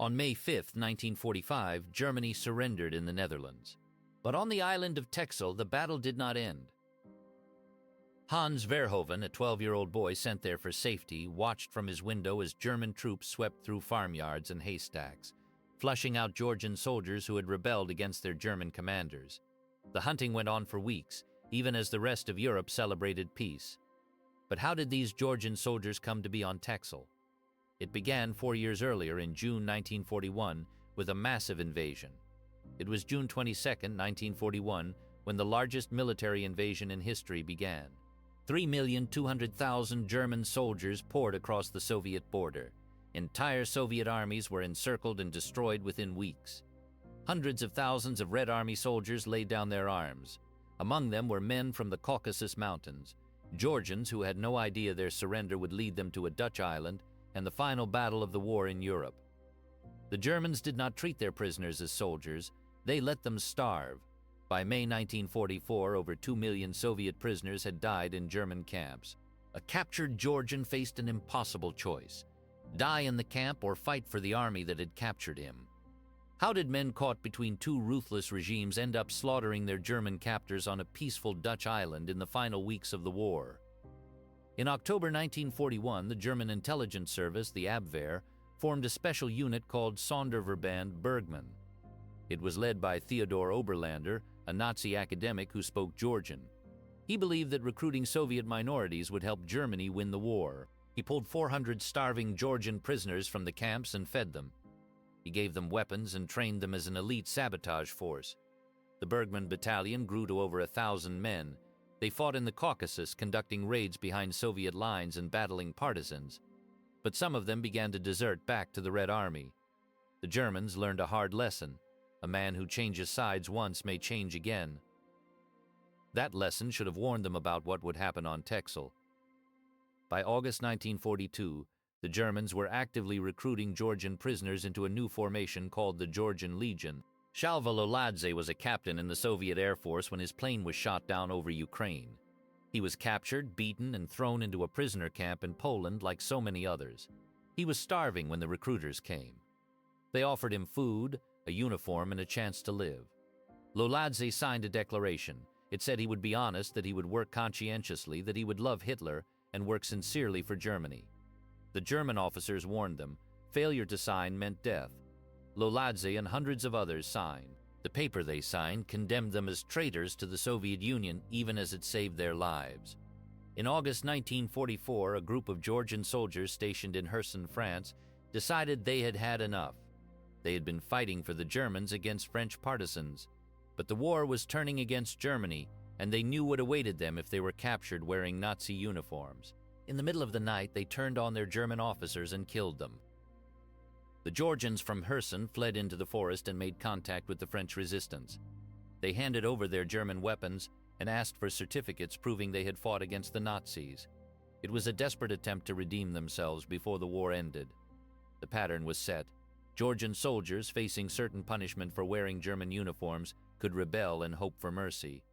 On May 5, 1945, Germany surrendered in the Netherlands. But on the island of Texel, the battle did not end. Hans Verhoeven, a 12-year-old boy sent there for safety, watched from his window as German troops swept through farmyards and haystacks, flushing out Georgian soldiers who had rebelled against their German commanders. The hunting went on for weeks, even as the rest of Europe celebrated peace. But how did these Georgian soldiers come to be on Texel? It began 4 years earlier in June 1941 with a massive invasion. It was June 22, 1941, when the largest military invasion in history began. 3,200,000 German soldiers poured across the Soviet border. Entire Soviet armies were encircled and destroyed within weeks. Hundreds of thousands of Red Army soldiers laid down their arms. Among them were men from the Caucasus Mountains, Georgians who had no idea their surrender would lead them to a Dutch island and the final battle of the war in Europe. The Germans did not treat their prisoners as soldiers, they let them starve. By May 1944, over 2 million Soviet prisoners had died in German camps. A captured Georgian faced an impossible choice: die in the camp or fight for the army that had captured him. How did men caught between two ruthless regimes end up slaughtering their German captors on a peaceful Dutch island in the final weeks of the war? In October 1941, the German intelligence service, the Abwehr, formed a special unit called Sonderverband Bergmann. It was led by Theodor Oberlander, a Nazi academic who spoke Georgian. He believed that recruiting Soviet minorities would help Germany win the war. He pulled 400 starving Georgian prisoners from the camps and fed them. He gave them weapons and trained them as an elite sabotage force. The Bergmann Battalion grew to over 1,000 men. They fought in the Caucasus, conducting raids behind Soviet lines and battling partisans. But some of them began to desert back to the Red Army. The Germans learned a hard lesson: a man who changes sides once may change again. That lesson should have warned them about what would happen on Texel. By August 1942, the Germans were actively recruiting Georgian prisoners into a new formation called the Georgian Legion. Shalva Loladze was a captain in the Soviet Air Force when his plane was shot down over Ukraine. He was captured, beaten, and thrown into a prisoner camp in Poland like so many others. He was starving when the recruiters came. They offered him food, a uniform, and a chance to live. Loladze signed a declaration. It said he would be honest, that he would work conscientiously, that he would love Hitler, and work sincerely for Germany. The German officers warned them. Failure to sign meant death. Loladze and hundreds of others signed. The paper they signed condemned them as traitors to the Soviet Union, even as it saved their lives. In August 1944, a group of Georgian soldiers stationed in Kherson, France, decided they had had enough. They had been fighting for the Germans against French partisans. But the war was turning against Germany, and they knew what awaited them if they were captured wearing Nazi uniforms. In the middle of the night, they turned on their German officers and killed them. The Georgians from Kherson fled into the forest and made contact with the French resistance. They handed over their German weapons and asked for certificates proving they had fought against the Nazis. It was a desperate attempt to redeem themselves before the war ended. The pattern was set. Georgian soldiers, facing certain punishment for wearing German uniforms, could rebel and hope for mercy.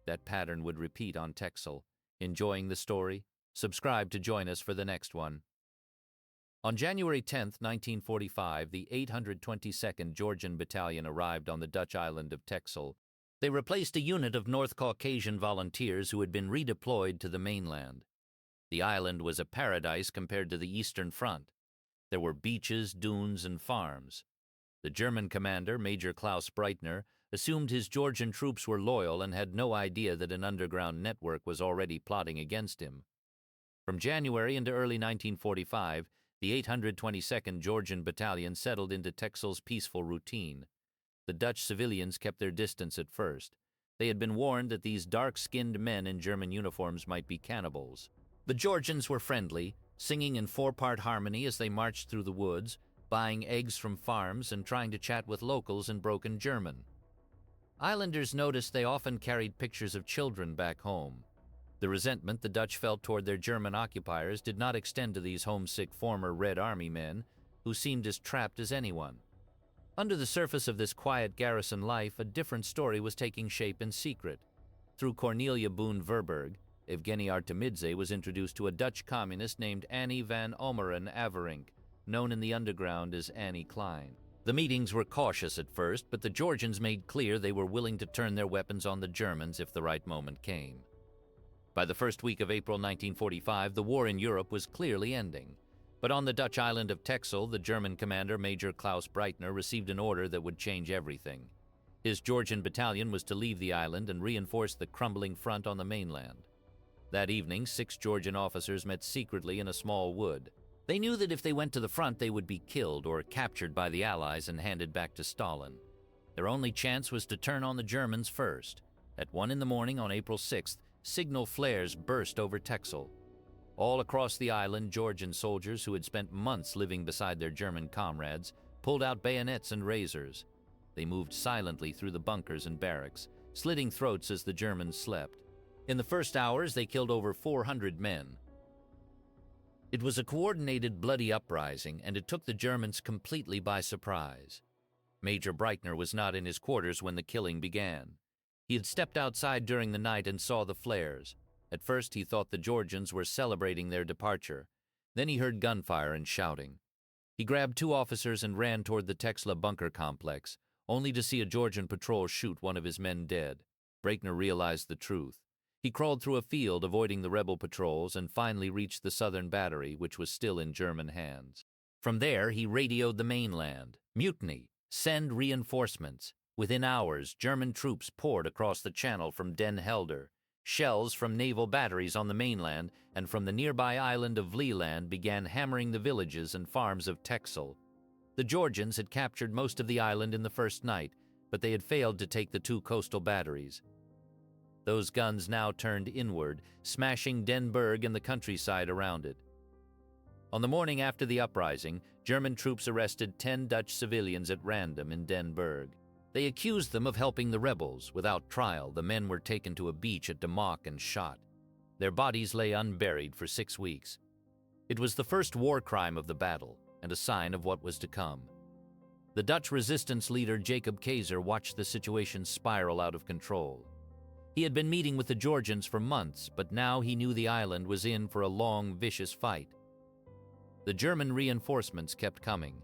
That pattern would repeat on Texel. Enjoying the story? Subscribe to join us for the next one. On January 10, 1945, the 822nd Georgian Battalion arrived on the Dutch island of Texel. They replaced a unit of North Caucasian volunteers who had been redeployed to the mainland. The island was a paradise compared to the Eastern Front. There were beaches, dunes, and farms. The German commander, Major Klaus Breitner, assumed his Georgian troops were loyal and had no idea that an underground network was already plotting against him. From January into early 1945, the 822nd Georgian Battalion settled into Texel's peaceful routine. The Dutch civilians kept their distance at first. They had been warned that these dark-skinned men in German uniforms might be cannibals. The Georgians were friendly, singing in four-part harmony as they marched through the woods, buying eggs from farms and trying to chat with locals in broken German. Islanders noticed they often carried pictures of children back home. The resentment the Dutch felt toward their German occupiers did not extend to these homesick former Red Army men, who seemed as trapped as anyone. Under the surface of this quiet garrison life, a different story was taking shape in secret. Through Cornelia Boon Verburg, Evgeny Artemidze was introduced to a Dutch communist named Annie van Omeren Averink, known in the underground as Annie Klein. The meetings were cautious at first, but the Georgians made clear they were willing to turn their weapons on the Germans if the right moment came. By the first week of April 1945, the war in Europe was clearly ending. But on the Dutch island of Texel, the German commander, Major Klaus Breitner, received an order that would change everything. His Georgian battalion was to leave the island and reinforce the crumbling front on the mainland. That evening, 6 Georgian officers met secretly in a small wood. They knew that if they went to the front, they would be killed or captured by the Allies and handed back to Stalin. Their only chance was to turn on the Germans first. At 1 in the morning on April 6th, signal flares burst over Texel. All across the island, Georgian soldiers who had spent months living beside their German comrades pulled out bayonets and razors. They moved silently through the bunkers and barracks, slitting throats as the Germans slept. In the first hours, they killed over 400 men. It was a coordinated, bloody uprising, and it took the Germans completely by surprise. Major Breitner was not in his quarters when the killing began. He had stepped outside during the night and saw the flares. At first, he thought the Georgians were celebrating their departure. Then he heard gunfire and shouting. He grabbed 2 officers and ran toward the Texel bunker complex, only to see a Georgian patrol shoot one of his men dead. Breitner realized the truth. He crawled through a field, avoiding the rebel patrols, and finally reached the southern battery, which was still in German hands. From there, he radioed the mainland. Mutiny! Send reinforcements! Within hours, German troops poured across the channel from Den Helder. Shells from naval batteries on the mainland and from the nearby island of Vlieland began hammering the villages and farms of Texel. The Georgians had captured most of the island in the first night, but they had failed to take the 2 coastal batteries. Those guns now turned inward, smashing Den Berg and the countryside around it. On the morning after the uprising, German troops arrested 10 Dutch civilians at random in Den Berg. They accused them of helping the rebels. Without trial, the men were taken to a beach at Damok and shot. Their bodies lay unburied for 6 weeks. It was the first war crime of the battle, and a sign of what was to come. The Dutch resistance leader Jacob Kaiser watched the situation spiral out of control. He had been meeting with the Georgians for months, but now he knew the island was in for a long, vicious fight. The German reinforcements kept coming.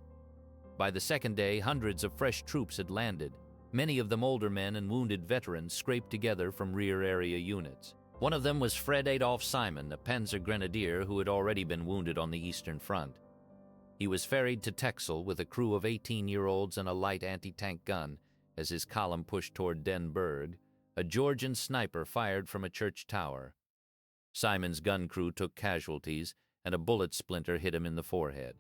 By the second day, hundreds of fresh troops had landed. Many of them older men and wounded veterans scraped together from rear area units. One of them was Fred Adolf Simon, a Panzer Grenadier who had already been wounded on the Eastern Front. He was ferried to Texel with a crew of 18-year-olds and a light anti-tank gun as his column pushed toward Den Berg. A Georgian sniper fired from a church tower. Simon's gun crew took casualties, and a bullet splinter hit him in the forehead.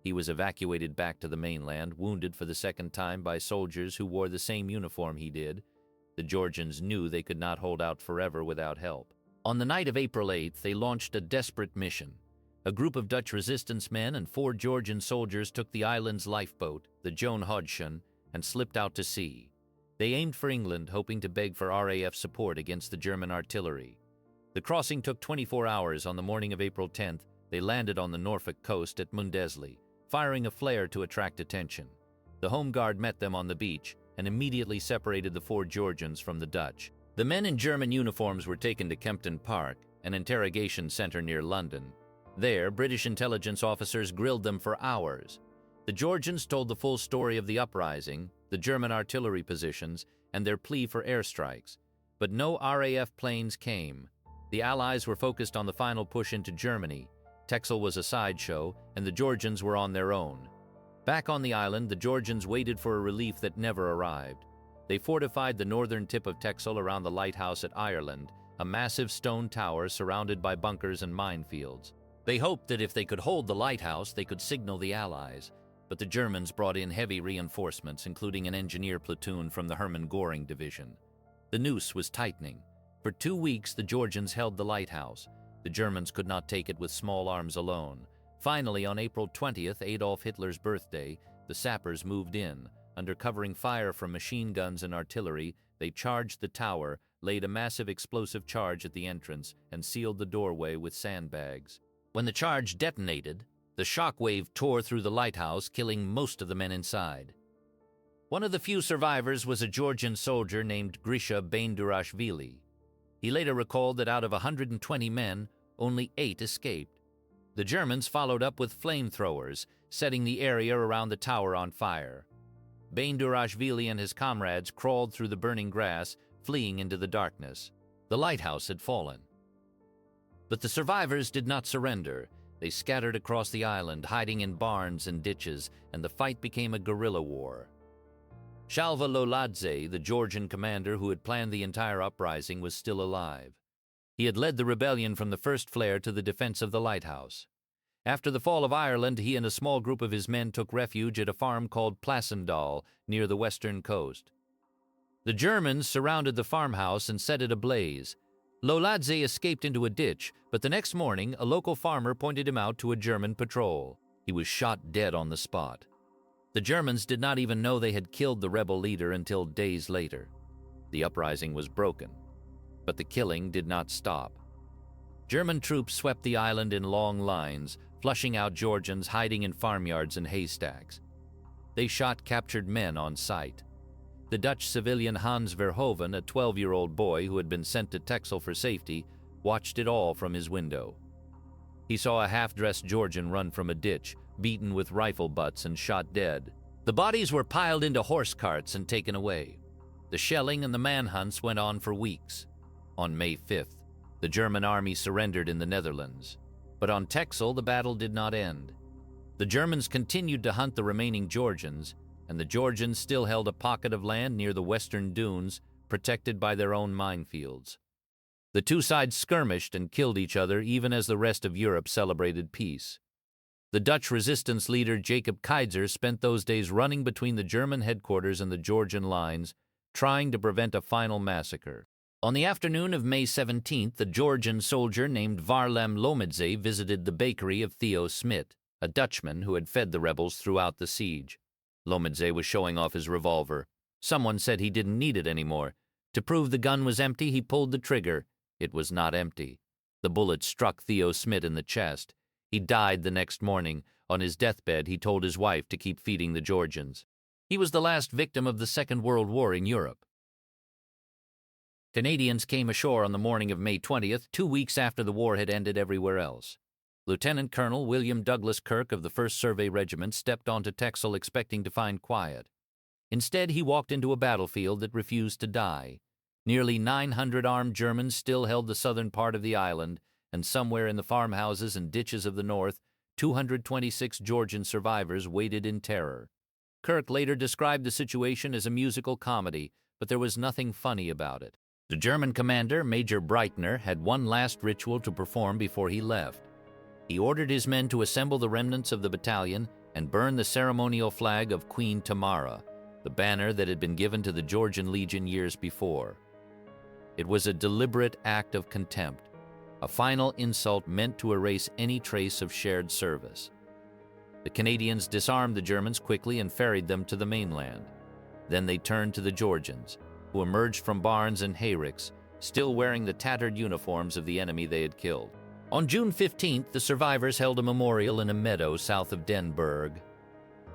He was evacuated back to the mainland, wounded for the second time by soldiers who wore the same uniform he did. The Georgians knew they could not hold out forever without help. On the night of April 8th, they launched a desperate mission. A group of Dutch resistance men and 4 Georgian soldiers took the island's lifeboat, the Joan Hodgson, and slipped out to sea. They aimed for England, hoping to beg for RAF support against the German artillery. The crossing took 24 hours. On the morning of April 10th, they landed on the Norfolk coast at Mundesley, firing a flare to attract attention. The Home Guard met them on the beach and immediately separated the 4 Georgians from the Dutch. The men in German uniforms were taken to Kempton Park, an interrogation center near London. There, British intelligence officers grilled them for hours. The Georgians told the full story of the uprising, the German artillery positions, and their plea for airstrikes. But no RAF planes came. The Allies were focused on the final push into Germany. Texel was a sideshow, and the Georgians were on their own. Back on the island, the Georgians waited for a relief that never arrived. They fortified the northern tip of Texel around the lighthouse at Ireland, a massive stone tower surrounded by bunkers and minefields. They hoped that if they could hold the lighthouse, they could signal the Allies. But the Germans brought in heavy reinforcements, including an engineer platoon from the Hermann Göring division. The noose was tightening. For 2 weeks, the Georgians held the lighthouse. The Germans could not take it with small arms alone. Finally, on April 20th, Adolf Hitler's birthday, the sappers moved in. Under covering fire from machine guns and artillery, they charged the tower, laid a massive explosive charge at the entrance, and sealed the doorway with sandbags. When the charge detonated, the shock wave tore through the lighthouse, killing most of the men inside. One of the few survivors was a Georgian soldier named Grisha Baindurashvili. He later recalled that out of 120 men, only 8 escaped. The Germans followed up with flamethrowers, setting the area around the tower on fire. Bandurashvili and his comrades crawled through the burning grass, fleeing into the darkness. The lighthouse had fallen. But the survivors did not surrender. They scattered across the island, hiding in barns and ditches, and the fight became a guerrilla war. Shalva Loladze, the Georgian commander who had planned the entire uprising, was still alive. He had led the rebellion from the first flare to the defense of the lighthouse. After the fall of Ireland, he and a small group of his men took refuge at a farm called Plasendal near the western coast. The Germans surrounded the farmhouse and set it ablaze. Loladze escaped into a ditch, but the next morning a local farmer pointed him out to a German patrol. He was shot dead on the spot. The Germans did not even know they had killed the rebel leader until days later. The uprising was broken, but the killing did not stop. German troops swept the island in long lines, flushing out Georgians hiding in farmyards and haystacks. They shot captured men on sight. The Dutch civilian Hans Verhoeven, a 12-year-old boy who had been sent to Texel for safety, watched it all from his window. He saw a half-dressed Georgian run from a ditch, beaten with rifle butts and shot dead. The bodies were piled into horse carts and taken away. The shelling and the manhunts went on for weeks. On May 5th, the German army surrendered in the Netherlands. But on Texel, the battle did not end. The Germans continued to hunt the remaining Georgians, and the Georgians still held a pocket of land near the western dunes, protected by their own minefields. The two sides skirmished and killed each other even as the rest of Europe celebrated peace. The Dutch resistance leader Jacob Keizer spent those days running between the German headquarters and the Georgian lines, trying to prevent a final massacre. On the afternoon of May 17th, a Georgian soldier named Varlam Lomidze visited the bakery of Theo Smit, a Dutchman who had fed the rebels throughout the siege. Lomidze was showing off his revolver. Someone said he didn't need it anymore. To prove the gun was empty, he pulled the trigger. It was not empty. The bullet struck Theo Smit in the chest. He died the next morning. On his deathbed, he told his wife to keep feeding the Georgians. He was the last victim of the Second World War in Europe. Canadians came ashore on the morning of May 20th, 2 weeks after the war had ended everywhere else. Lieutenant Colonel William Douglas Kirk of the 1st Survey Regiment stepped onto Texel expecting to find quiet. Instead, he walked into a battlefield that refused to die. Nearly 900 armed Germans still held the southern part of the island, and somewhere in the farmhouses and ditches of the north, 226 Georgian survivors waited in terror. Kirk later described the situation as a musical comedy, but there was nothing funny about it. The German commander, Major Breitner, had one last ritual to perform before he left. He ordered his men to assemble the remnants of the battalion and burn the ceremonial flag of Queen Tamara, the banner that had been given to the Georgian Legion years before. It was a deliberate act of contempt, a final insult meant to erase any trace of shared service. The Canadians disarmed the Germans quickly and ferried them to the mainland. Then they turned to the Georgians, who emerged from barns and hayricks, still wearing the tattered uniforms of the enemy they had killed. On June 15th, the survivors held a memorial in a meadow south of Denburg.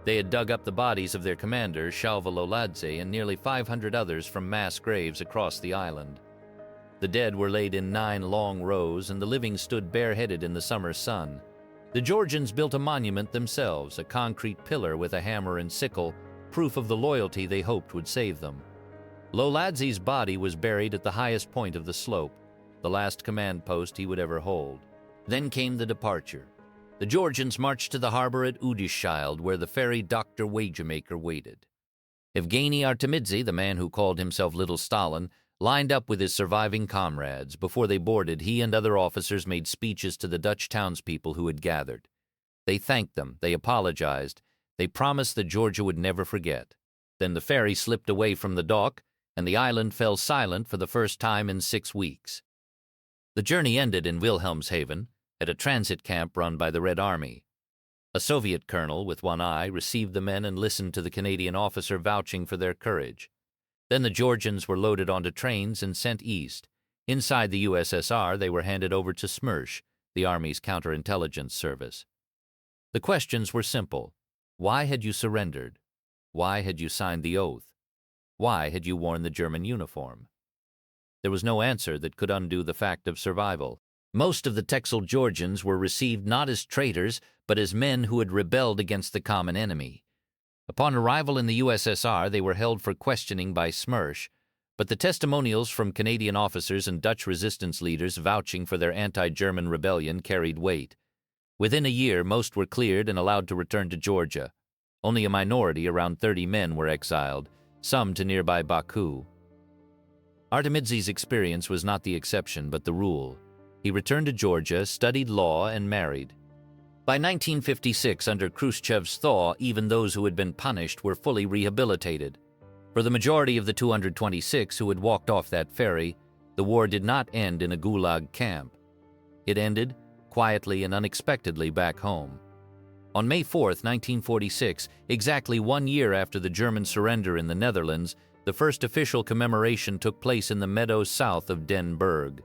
They had dug up the bodies of their commander, Shalva Loladze, and nearly 500 others from mass graves across the island. The dead were laid in 9 long rows, and the living stood bareheaded in the summer sun. The Georgians built a monument themselves, a concrete pillar with a hammer and sickle, proof of the loyalty they hoped would save them. Loladze's body was buried at the highest point of the slope, the last command post he would ever hold. Then came the departure. The Georgians marched to the harbor at Udishild, where the ferry Dr. Wagemaker waited. Evgeny Artemidze, the man who called himself Little Stalin, lined up with his surviving comrades. Before they boarded, he and other officers made speeches to the Dutch townspeople who had gathered. They thanked them, they apologized, they promised that Georgia would never forget. Then the ferry slipped away from the dock, and the island fell silent for the first time in 6 weeks. The journey ended in Wilhelmshaven, at a transit camp run by the Red Army. A Soviet colonel with one eye received the men and listened to the Canadian officer vouching for their courage. Then the Georgians were loaded onto trains and sent east. Inside the USSR, they were handed over to SMERSH, the Army's counterintelligence service. The questions were simple. Why had you surrendered? Why had you signed the oath? Why had you worn the German uniform? There was no answer that could undo the fact of survival. Most of the Texel Georgians were received not as traitors, but as men who had rebelled against the common enemy. Upon arrival in the USSR, they were held for questioning by Smersh, but the testimonials from Canadian officers and Dutch resistance leaders vouching for their anti-German rebellion carried weight. Within a year, most were cleared and allowed to return to Georgia. Only a minority, around 30 men, were exiled, some to nearby Baku. Artemidze's experience was not the exception, but the rule. He returned to Georgia, studied law, and married. By 1956, under Khrushchev's thaw, even those who had been punished were fully rehabilitated. For the majority of the 226 who had walked off that ferry, the war did not end in a gulag camp. It ended quietly and unexpectedly back home. On May 4, 1946, exactly 1 year after the German surrender in the Netherlands, the first official commemoration took place in the meadows south of Den Burg.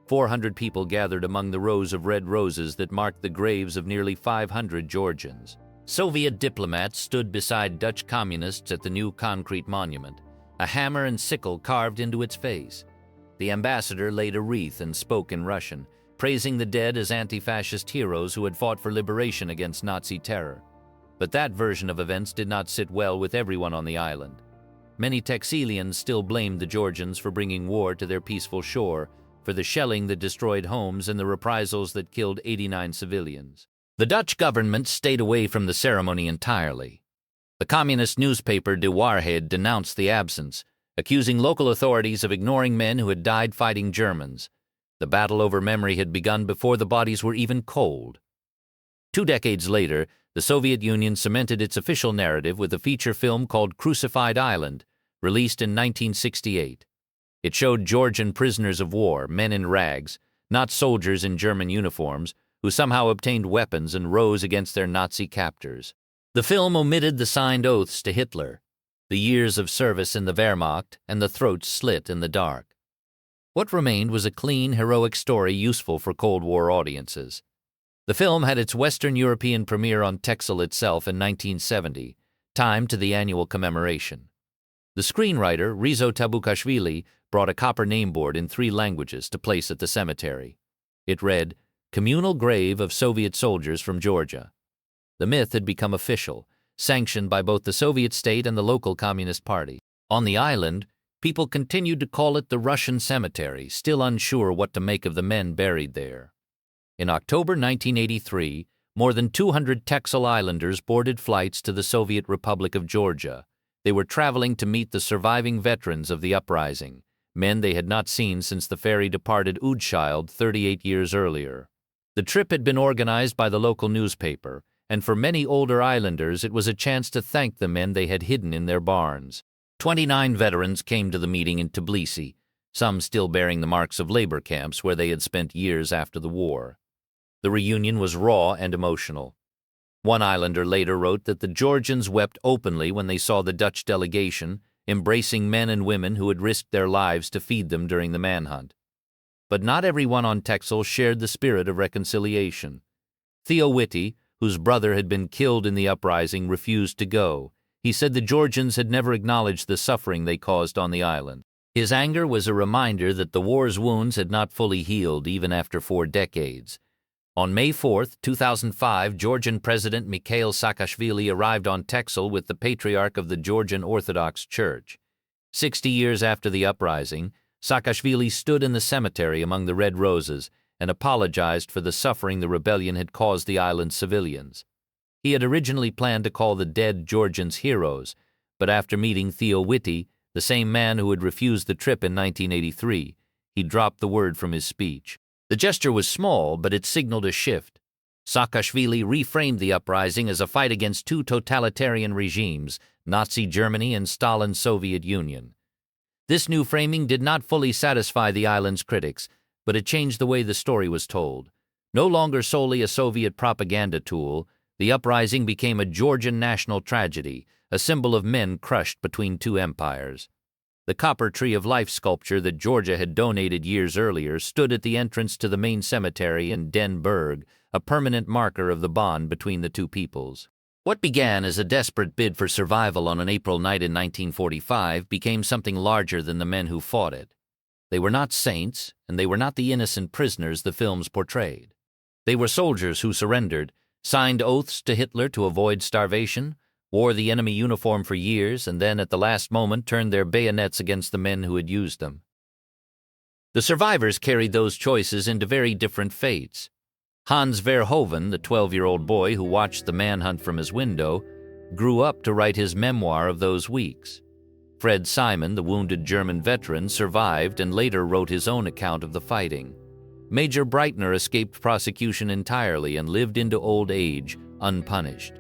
400 people gathered among the rows of red roses that marked the graves of nearly 500 Georgians. Soviet diplomats stood beside Dutch communists at the new concrete monument, a hammer and sickle carved into its face. The ambassador laid a wreath and spoke in Russian, praising the dead as anti-fascist heroes who had fought for liberation against Nazi terror. But that version of events did not sit well with everyone on the island. Many Texelians still blamed the Georgians for bringing war to their peaceful shore, for the shelling that destroyed homes and the reprisals that killed 89 civilians. The Dutch government stayed away from the ceremony entirely. The communist newspaper WWII denounced the absence, accusing local authorities of ignoring men who had died fighting Germans. The battle over memory had begun before the bodies were even cold. 2 decades later, the Soviet Union cemented its official narrative with a feature film called Crucified Island, released in 1968. It showed Georgian prisoners of war, men in rags, not soldiers in German uniforms, who somehow obtained weapons and rose against their Nazi captors. The film omitted the signed oaths to Hitler, the years of service in the Wehrmacht, and the throats slit in the dark. What remained was a clean, heroic story useful for Cold War audiences. The film had its Western European premiere on Texel itself in 1970, timed to the annual commemoration. The screenwriter, Rizo Tabukashvili, brought a copper nameboard in 3 languages to place at the cemetery. It read, "Communal Grave of Soviet Soldiers from Georgia." The myth had become official, sanctioned by both the Soviet state and the local Communist Party. On the island, people continued to call it the Russian cemetery, still unsure what to make of the men buried there. In October 1983, more than 200 Texel Islanders boarded flights to the Soviet Republic of Georgia. They were traveling to meet the surviving veterans of the uprising, men they had not seen since the ferry departed Udschild 38 years earlier. The trip had been organized by the local newspaper, and for many older islanders it was a chance to thank the men they had hidden in their barns. 29 veterans came to the meeting in Tbilisi, some still bearing the marks of labor camps where they had spent years after the war. The reunion was raw and emotional. One islander later wrote that the Georgians wept openly when they saw the Dutch delegation, embracing men and women who had risked their lives to feed them during the manhunt. But not everyone on Texel shared the spirit of reconciliation. Theo Whitty, whose brother had been killed in the uprising, refused to go. He said the Georgians had never acknowledged the suffering they caused on the island. His anger was a reminder that the war's wounds had not fully healed even after 4 decades. On May 4, 2005, Georgian President Mikhail Saakashvili arrived on Texel with the Patriarch of the Georgian Orthodox Church. 60 years after the uprising, Saakashvili stood in the cemetery among the red roses and apologized for the suffering the rebellion had caused the island's civilians. He had originally planned to call the dead Georgians heroes, but after meeting Theo Whitty, the same man who had refused the trip in 1983, he dropped the word from his speech. The gesture was small, but it signaled a shift. Saakashvili reframed the uprising as a fight against 2 totalitarian regimes, Nazi Germany and Stalin's Soviet Union. This new framing did not fully satisfy the island's critics, but it changed the way the story was told. No longer solely a Soviet propaganda tool, the uprising became a Georgian national tragedy, a symbol of men crushed between 2 empires. The copper tree of life sculpture that Georgia had donated years earlier stood at the entrance to the main cemetery in Den Burg, a permanent marker of the bond between the 2 peoples. What began as a desperate bid for survival on an April night in 1945 became something larger than the men who fought it. They were not saints, and they were not the innocent prisoners the films portrayed. They were soldiers who surrendered, signed oaths to Hitler to avoid starvation, wore the enemy uniform for years, and then at the last moment turned their bayonets against the men who had used them. The survivors carried those choices into very different fates. Hans Verhoeven, the 12-year-old boy who watched the manhunt from his window, grew up to write his memoir of those weeks. Fred Simon, the wounded German veteran, survived and later wrote his own account of the fighting. Major Breitner escaped prosecution entirely and lived into old age, unpunished.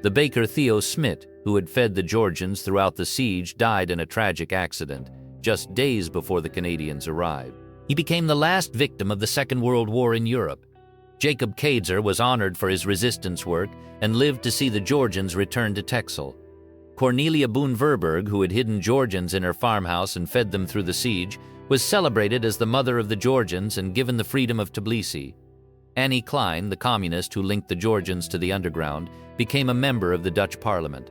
The baker Theo Smit, who had fed the Georgians throughout the siege, died in a tragic accident, just days before the Canadians arrived. He became the last victim of the Second World War in Europe. Jacob Kaedzer was honored for his resistance work and lived to see the Georgians return to Texel. Cornelia Boone-Verberg, who had hidden Georgians in her farmhouse and fed them through the siege, was celebrated as the mother of the Georgians and given the freedom of Tbilisi. Annie Klein, the communist who linked the Georgians to the underground, became a member of the Dutch parliament.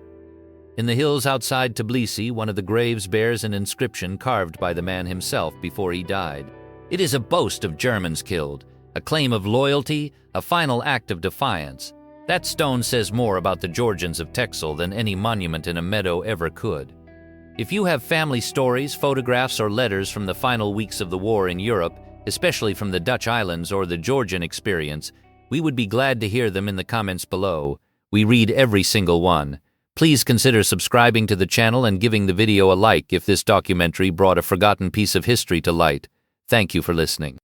In the hills outside Tbilisi, one of the graves bears an inscription carved by the man himself before he died. It is a boast of Germans killed, a claim of loyalty, a final act of defiance. That stone says more about the Georgians of Texel than any monument in a meadow ever could. If you have family stories, photographs, or letters from the final weeks of the war in Europe, especially from the Dutch islands or the Georgian experience, we would be glad to hear them in the comments below. We read every single one. Please consider subscribing to the channel and giving the video a like if this documentary brought a forgotten piece of history to light. Thank you for listening.